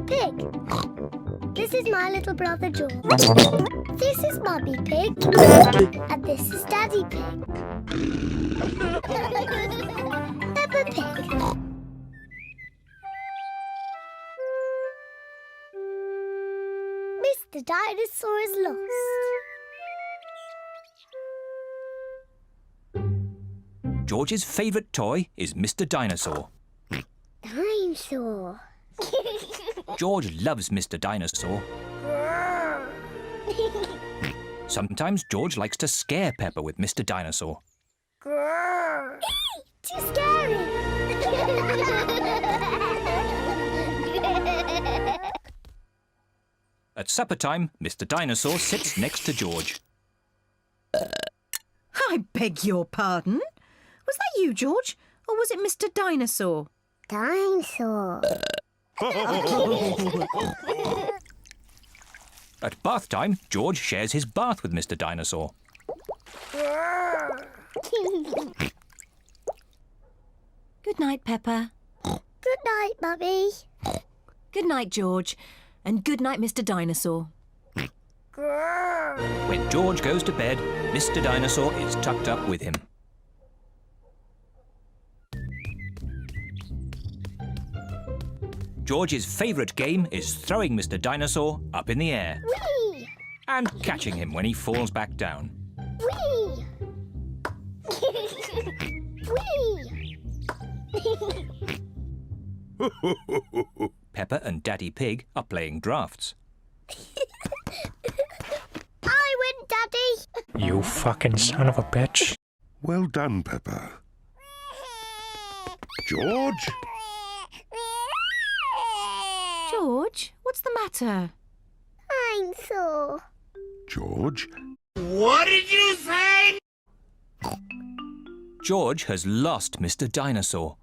Pig. This is my little brother George. This is Mummy Pig. And this is Daddy Pig. Peppa Pig. Mr. Dinosaur is lost. George's favourite toy is Mr. Dinosaur. Dinosaur. George loves Mr. Dinosaur. Sometimes George likes to scare Peppa with Mr. Dinosaur. Too scary. At supper time, Mr. Dinosaur sits next to George. I beg your pardon? Was that you, George? Or was it Mr. Dinosaur? Dinosaur. At bath time, George shares his bath with Mr. Dinosaur. Good night, Peppa. Good night, Mummy. Good night, George. And good night, Mr. Dinosaur. When George goes to bed, Mr. Dinosaur is tucked up with him. George's favourite game is throwing Mr. Dinosaur up in the air Whee! and catching him when he falls back down. Whee! Whee! Peppa and Daddy Pig are playing drafts. I win, Daddy. You fucking son of a bitch. Well done, Peppa. George? George, what's the matter? Dinosaur. George? George has lost Mr. Dinosaur.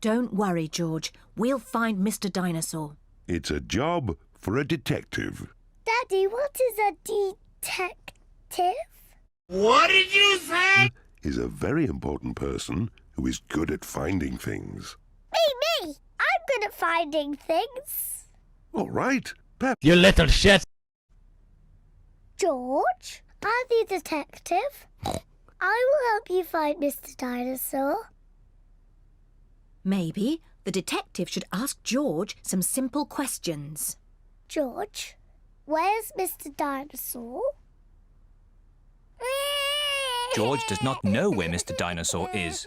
Don't worry, George. We'll find Mr. Dinosaur. It's a job for a detective. Daddy, what is a detective? Is a very important person who is good at finding things. Me! I'm good at finding things. All right, Pep. You little shit. George, I'm the detective. I will help you find Mr. Dinosaur. Maybe the detective should ask George some simple questions. George, where's Mr. Dinosaur? George does not know where Mr. Dinosaur is.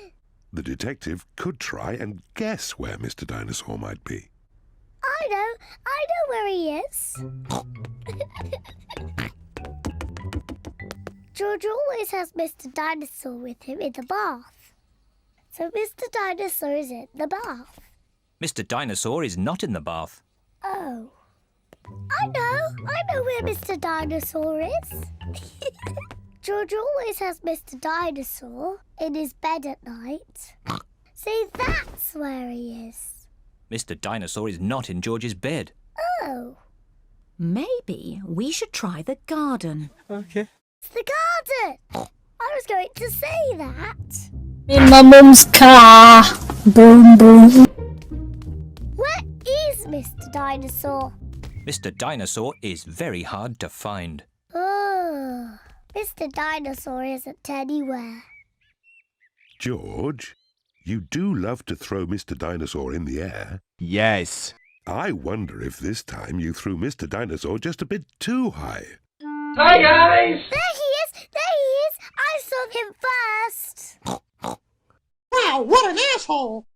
The detective could try and guess where Mr. Dinosaur might be. I know where he is. George always has Mr. Dinosaur with him in the bath. So Mr. Dinosaur is in the bath. Mr. Dinosaur is not in the bath. Oh. I know where Mr. Dinosaur is. George always has Mr. Dinosaur in his bed at night. See, that's where he is. Mr. Dinosaur is not in George's bed. Oh. Maybe we should try the garden. Okay. It's the garden. I was going to say that. In my mum's car. Boom, boom. Where is Mr. Dinosaur? Mr. Dinosaur is very hard to find. Oh, Mr. Dinosaur isn't anywhere. George, you do love to throw Mr. Dinosaur in the air. Yes. I wonder if this time you threw Mr. Dinosaur just a bit too high. Hi, guys. There he is! I saw him first. Wow, what an asshole.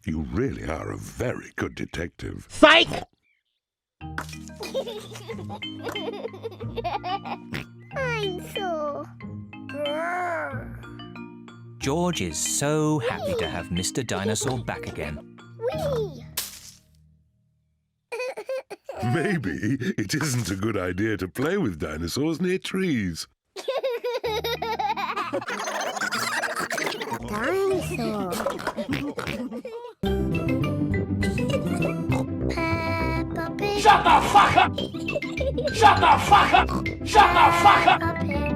You really are a very good detective. Psych! Dinosaur. George is so happy to have Mr. Dinosaur back again. Whee! Maybe it isn't a good idea to play with dinosaurs near trees. Dinosaur. Peppa Pig. Shut the fuck up! Shut the fuck up! Shut the fuck up! Peppa Pig.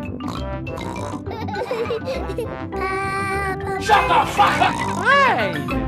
Peppa Shut the fuck up! Hey!